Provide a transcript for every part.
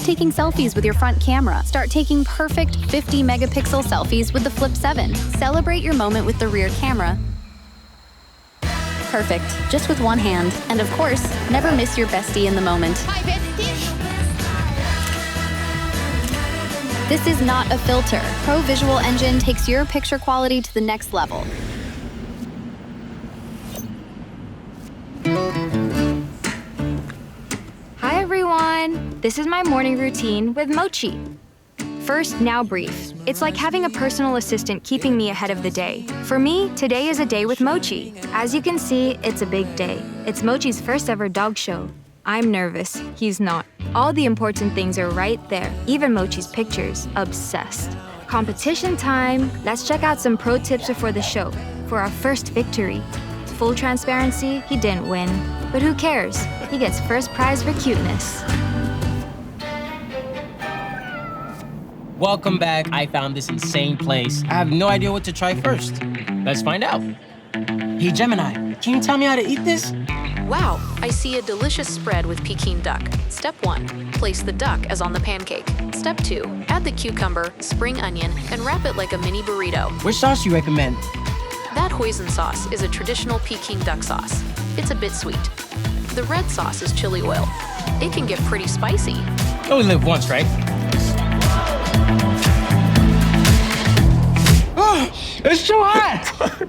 Stop taking selfies with your front camera. Start taking perfect 50-megapixel selfies with the Flip7. Celebrate your moment with the rear camera. Perfect, just with one hand. And of course, never miss your bestie in the moment. Hi, bestie. This is not a filter. Pro Visual Engine takes your picture quality to the next level. Hi, everyone. This is my morning routine with Mochi. First, now brief. It's like having a personal assistant keeping me ahead of the day. For me, today is a day with Mochi. As you can see, it's a big day. It's Mochi's first ever dog show. I'm nervous, he's not. All the important things are right there, even Mochi's pictures. Obsessed. Competition time. Let's check out some pro tips before the show. For our first victory. Full transparency, he didn't win. But who cares? He gets first prize for cuteness. Welcome back. I found this insane place. I have no idea what to try first. Let's find out. Hey, Gemini, can you tell me how to eat this? Wow, I see a delicious spread with Peking duck. Step 1, place the duck as on the pancake. Step 2, add the cucumber, spring onion, and wrap it like a mini burrito. Which sauce do you recommend? That hoisin sauce is a traditional Peking duck sauce. It's a bit sweet. The red sauce is chili oil. It can get pretty spicy. You only live once, right? It's too hot!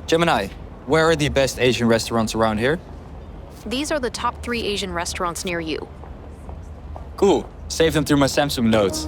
Gemini, where are the best Asian restaurants around here? These are the top 3 Asian restaurants near you. Cool. Save them through my Samsung notes.